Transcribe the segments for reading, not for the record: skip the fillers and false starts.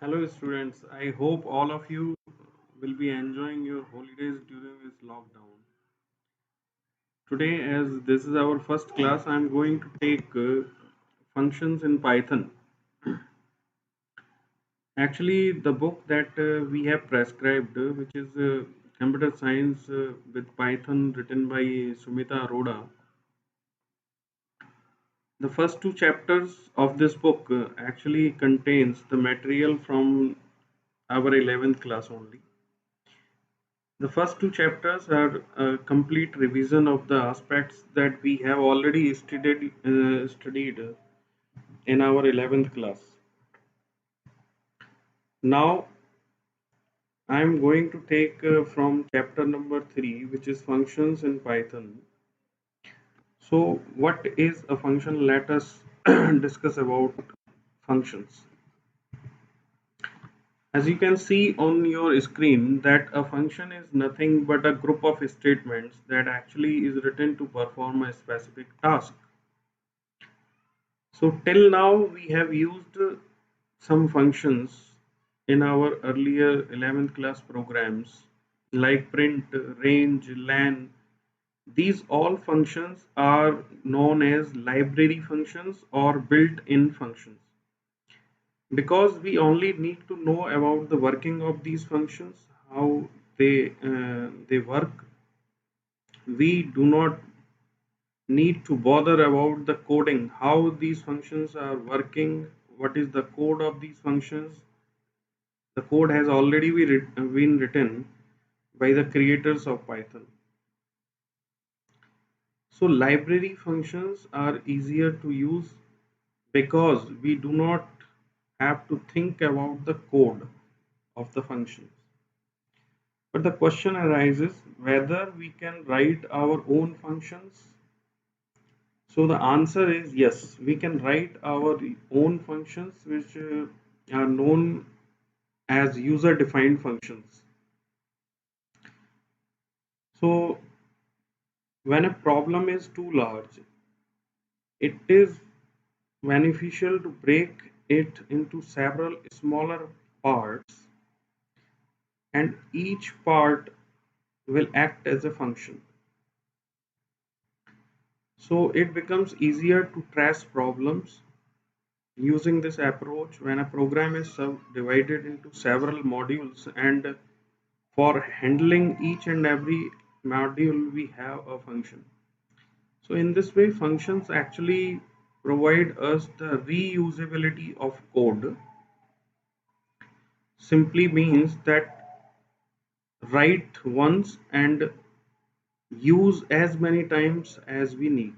Hello students, I hope all of you will be enjoying your holidays during this lockdown. Today, as this is our first class, I am going to take functions in Python. Actually, the book that we have prescribed, which is Computer Science with Python, written by Sumita Arora. The first two chapters of this book actually contains the material from our 11th class only. The first two chapters are a complete revision of the aspects that we have already studied in our 11th class. Now I am going to take from chapter number 3, which is functions in Python. So, what is a function? Let us discuss about functions. As you can see on your screen, that a function is nothing but a group of statements that actually is written to perform a specific task. So till now we have used some functions in our earlier 11th class programs like print, range, len. These all functions are known as library functions or built-in functions. Because we only need to know about the working of these functions, how they work, we do not need to bother about the coding, how these functions are working, what is the code of these functions. The code has already been written by the creators of Python. So library functions are easier to use because we do not have to think about the code of the functions. But the question arises whether we can write our own functions. So the answer is yes, we can write our own functions which are known as user defined functions. So when a problem is too large, it is beneficial to break it into several smaller parts, and each part will act as a function. So it becomes easier to trace problems using this approach when a program is divided into several modules, and for handling each and every module we have a function. So in this way functions actually provide us the reusability of code. Simply means that write once and use as many times as we need.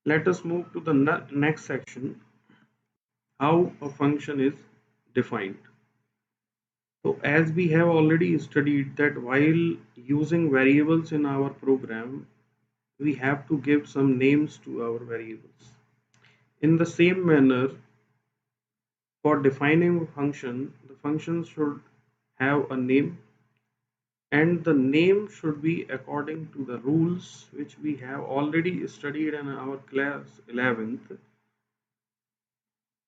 Let us move to the next section, how a function is defined. So as we have already studied that while using variables in our program, we have to give some names to our variables. In the same manner, for defining a function, the function should have a name, and the name should be according to the rules which we have already studied in our class 11th.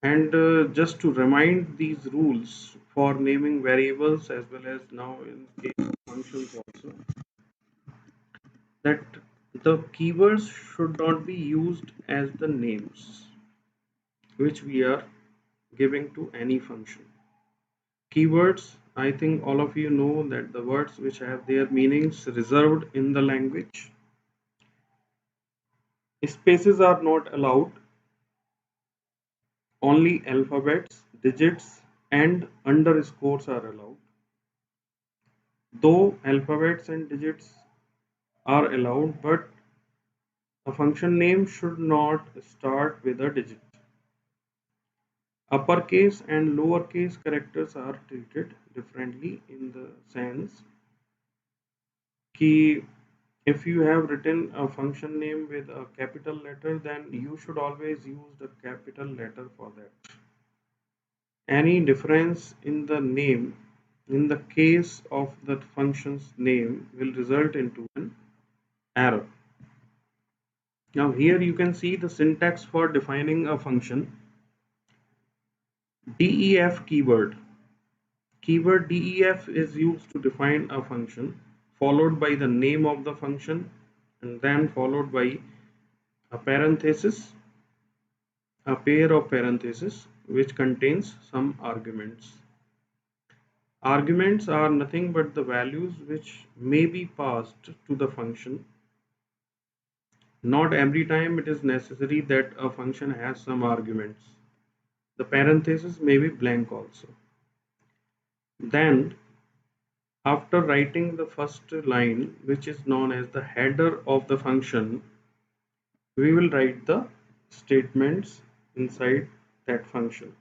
And just to remind these rules for naming variables as well as now in case of functions also, that the keywords should not be used as the names which we are giving to any function. Keywords, I think all of you know that the words which have their meanings reserved in the language. Spaces are not allowed, only alphabets, digits, and underscores are allowed. Though alphabets and digits are allowed, but a function name should not start with a digit. Uppercase and lowercase characters are treated differently in the sense कि if you have written a function name with a capital letter, then you should always use the capital letter for that. Any difference in the name in the case of the function's name will result into an error. Now here you can see the syntax for defining a function. DEF keyword. Keyword DEF is used to define a function, followed by the name of the function, and then followed by a parenthesis, a pair of parentheses, which contains some arguments. Arguments are nothing but the values which may be passed to the function. Not every time it is necessary that a function has some arguments. The parenthesis may be blank also. Then, after writing the first line, which is known as the header of the function, we will write the statements inside that function.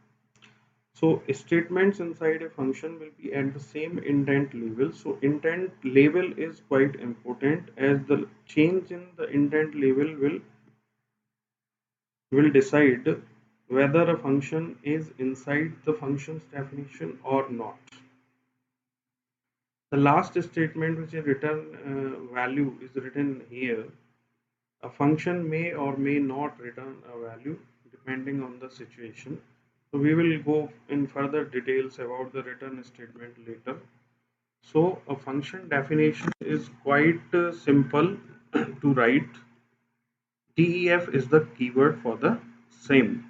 So statements inside a function will be at the same intent level. So intent level is quite important, as the change in the intent level will decide whether a function is inside the function's definition or not. The last statement, which is return value, is written here. A function may or may not return a value depending on the situation. So we will go in further details about the return statement later. So a function definition is quite simple to write. DEF is the keyword for the same.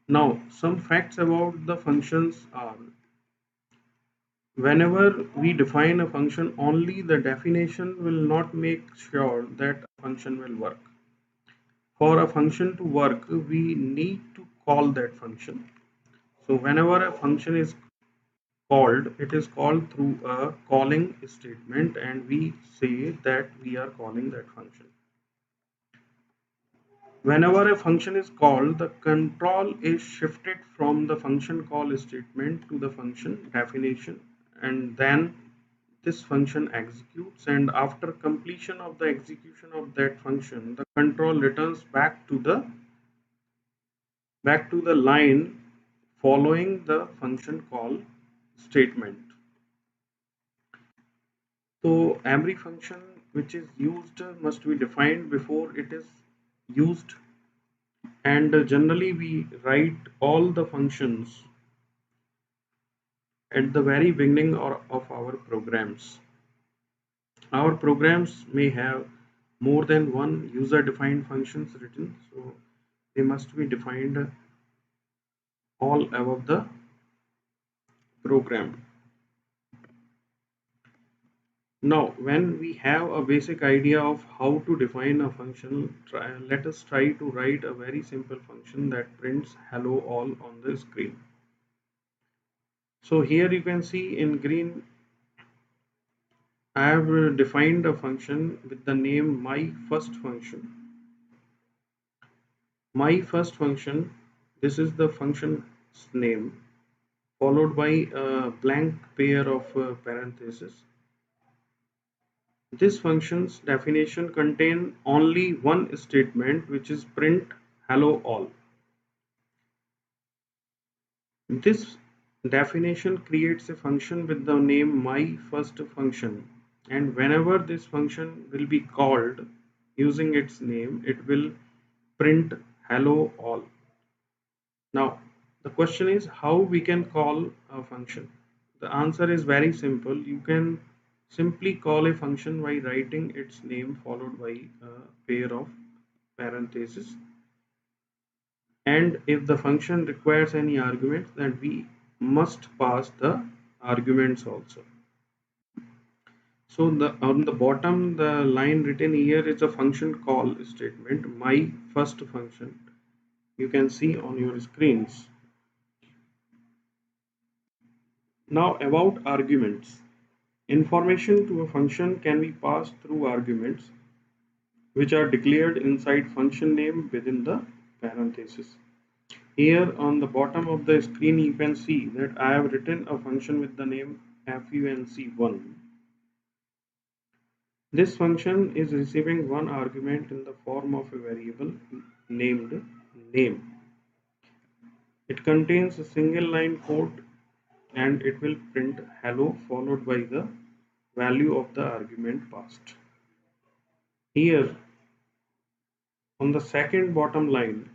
Now some facts about the functions are: whenever we define a function, only the definition will not make sure that a function will work. For a function to work, we need to call that function. So whenever a function is called, it is called through a calling statement, and we say that we are calling that function. Whenever a function is called, the control is shifted from the function call statement to the function definition, and then this function executes, and after completion of the execution of that function, the control returns back to the line following the function call statement. So every function which is used must be defined before it is used, and generally we write all the functions at the very beginning of our programs. Our programs may have more than one user defined functions written, so they must be defined all above the program. Now, when we have a basic idea of how to define a function, let us try to write a very simple function that prints hello all on the screen. So here you can see in green, I have defined a function with the name my first function. My first function, this is the function's name, followed by a blank pair of parentheses. This function's definition contains only one statement, which is print hello all. This definition creates a function with the name my first function, and whenever this function will be called using its name, it will print hello all. Now the question is how we can call a function. The answer is very simple. You can simply call a function by writing its name followed by a pair of parentheses, and if the function requires any arguments, then we must pass the arguments also. So on the bottom, the line written here is a function call statement, my first function. You can see on your screens. Now about arguments. Information to a function can be passed through arguments, which are declared inside function name within the parenthesis. Here on the bottom of the screen, you can see that I have written a function with the name func1. This function is receiving one argument in the form of a variable named name. It contains a single line code, and it will print hello followed by the value of the argument passed. Here on the second bottom line,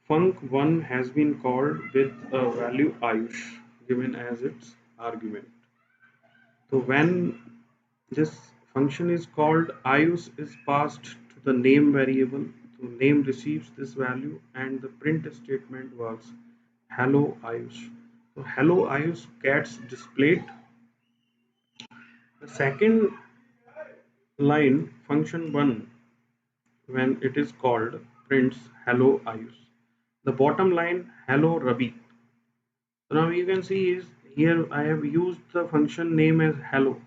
func1 has been called with a value Ayush given as its argument. So when this function is called, Ayush is passed to the name variable. So name receives this value and the print statement works hello Ayush. So hello Ayush gets displayed. The second line function 1 when it is called prints hello Ayush. The bottom line hello Ravi. So now you can see is here I have used the function name as hello,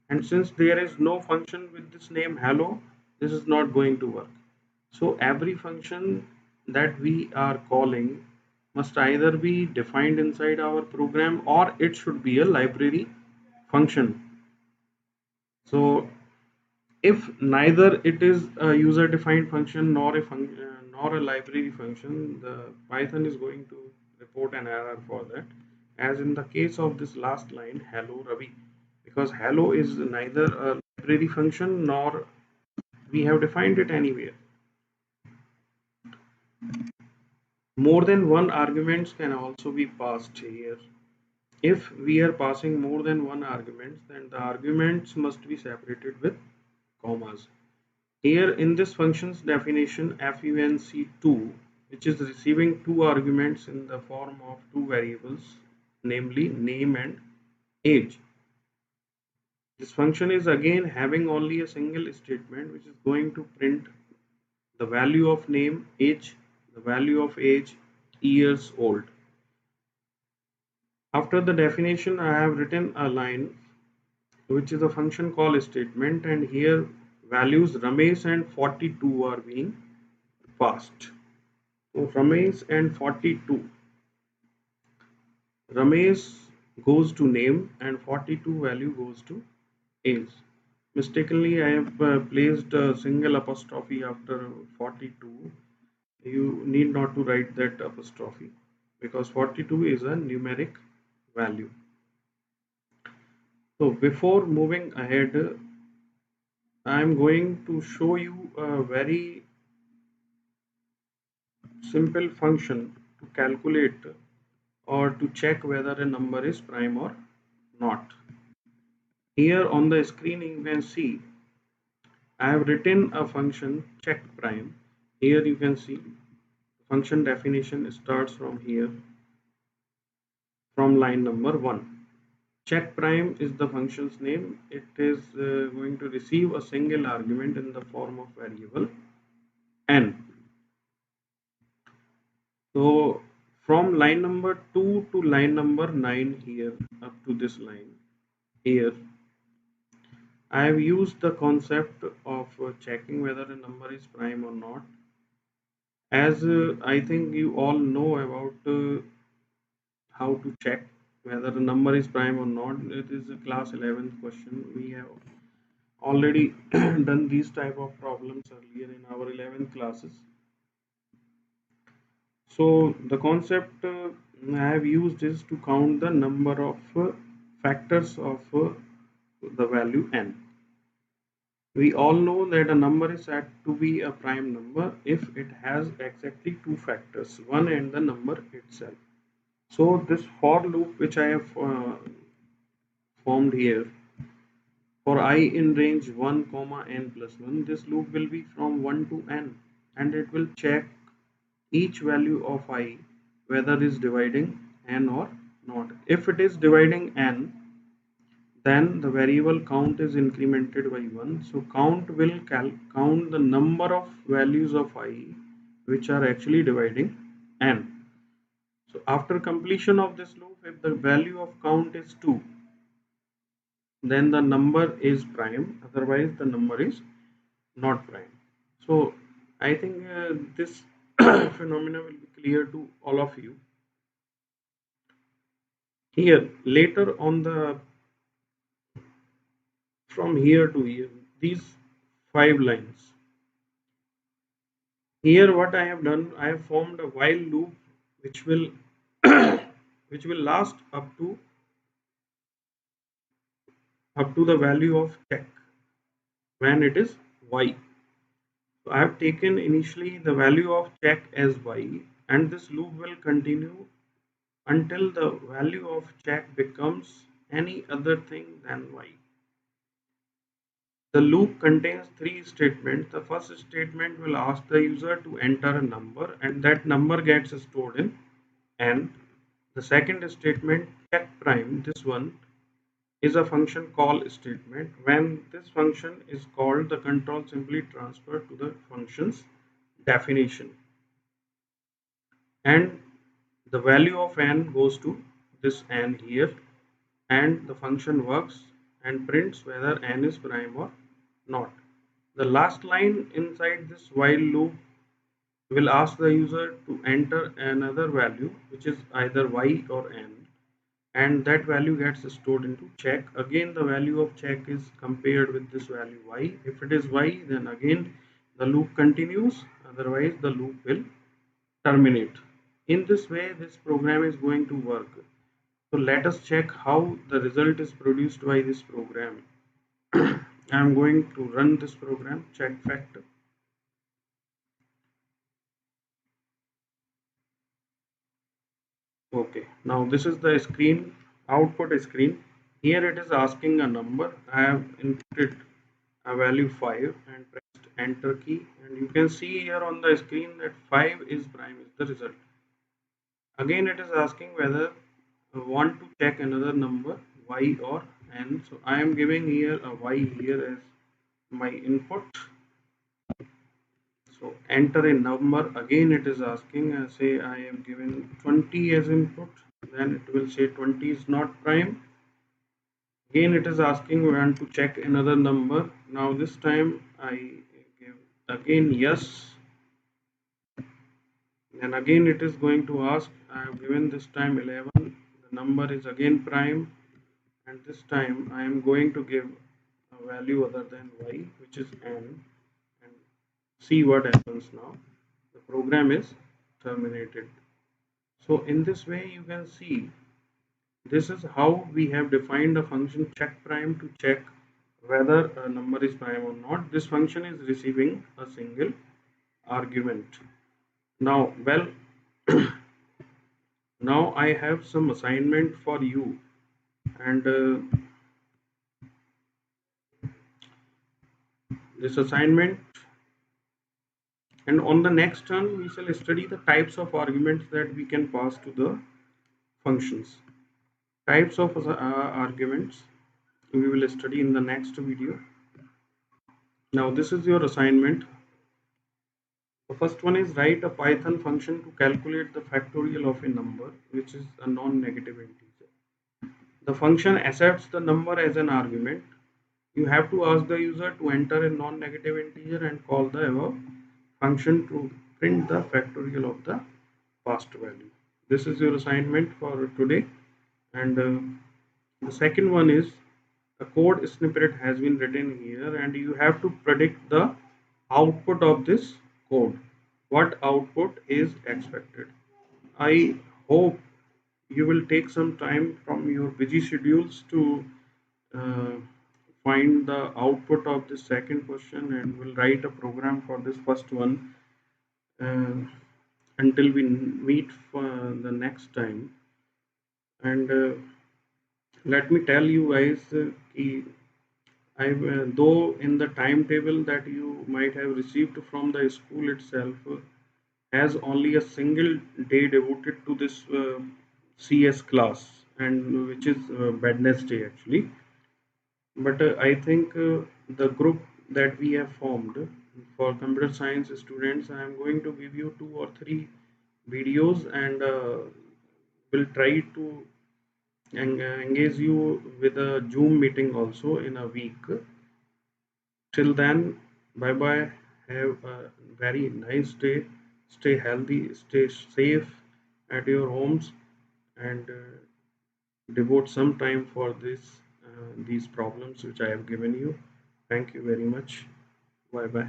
and since there is no function with this name hello, this is not going to work. So every function that we are calling must either be defined inside our program or it should be a library function. So if neither it is a user defined function nor a library function, the Python is going to report an error for that, as in the case of this last line hello Ravi, because hello is neither a library function nor we have defined it anywhere. More than one arguments can also be passed here. If we are passing more than one arguments, then the arguments must be separated with commas. Here in this function's definition, func2, which is receiving two arguments in the form of two variables, namely name and age. This function is again having only a single statement which is going to print the value of name, age, the value of age, years old. After the definition, I have written a line which is a function call statement, and here values Ramesh and 42 are being passed. So Ramesh and 42. Ramesh goes to name and 42 value goes to age. Mistakenly, I have placed a single apostrophe after 42. You need not to write that apostrophe because 42 is a numeric value. So before moving ahead, I am going to show you a very simple function to calculate or to check whether a number is prime or not. Here on the screen you can see I have written a function check prime. Here you can see function definition starts from here, from line number 1. Check prime is the function's name. It is going to receive a single argument in the form of variable n. So from line number 2 to line number 9 here up to this line here, I have used the concept of checking whether a number is prime or not. As I think you all know about how to check whether a number is prime or not. It is a class 11th question. We have already done these type of problems earlier in our 11th classes. So the concept I have used is to count the number of factors of the value n. We all know that a number is said to be a prime number if it has exactly two factors, one and the number itself. So this for loop which I have formed here for I in range 1 comma n plus 1, this loop will be from 1 to n, and it will check each value of I whether is dividing n or not. If it is dividing n, then the variable count is incremented by 1. So count will count the number of values of I which are actually dividing n. So after completion of this loop, if the value of count is 2, then the number is prime, otherwise the number is not prime. So I think this phenomena will be clear to all of you. Here later on the from here to here, these 5 lines. Here what I have done, I have formed a while loop which will which will last up to the value of check when it is y. So I have taken initially the value of check as y, and this loop will continue until the value of check becomes any other thing than y. The loop contains three statements. The first statement will ask the user to enter a number, and that number gets stored in n. The second statement, check prime, this one is a function call statement. When this function is called, the control simply transfer to the function's definition, and the value of n goes to this n here, and the function works and prints whether n is prime or not. The last line inside this while loop will ask the user to enter another value, which is either y or n, and that value gets stored into check. Again, the value of check is compared with this value y. If it is y, then again the loop continues, otherwise the loop will terminate. In this way, this program is going to work. So let us check how the result is produced by this program. I am going to run this program, check factor. Okay, now this is the screen, output screen. Here it is asking a number. I have inputted a value 5 and pressed enter key, and you can see here on the screen that 5 is prime is the result. Again it is asking whether I want to check another number y or n. So I am giving here a y here as my input. So enter a number. Again it is asking, say I am given 20 as input, then it will say 20 is not prime. Again it is asking we want to check another number. Now this time I give again yes, and again it is going to ask, I have given this time 11, the number is again prime, and this time I am going to give a value other than y, which is n, and see what happens now. The program is terminated. So in this way you can see this is how we have defined a function check prime to check whether a number is prime or not. This function is receiving a single argument. Now, well, now I have some assignment for you, and this assignment, and on the next turn we shall study the types of arguments that we can pass to the functions. Types of arguments we will study in the next video. Now this is your assignment. The first one is write a Python function to calculate the factorial of a number which is a non-negative integer. The function accepts the number as an argument. You have to ask the user to enter a non-negative integer and call the above function to print the factorial of the past value. This is your assignment for today. And the second one is a code snippet has been written here, and you have to predict the output of this code. What output is expected? I hope you will take some time from your busy schedules to uh, find the output of the second question, and will write a program for this first one uh, until we meet for the next time. And let me tell you guys, though in the timetable that you might have received from the school itself has only a single day devoted to this CS class, and which is Wednesday actually. But I think the group that we have formed for computer science students, I am going to give you 2 or 3 videos, and will try to engage you with a Zoom meeting also in a week. Till then, bye bye. Have a very nice day. Stay healthy, stay safe at your homes, and devote some time for these problems which I have given you. Thank you very much. Bye bye.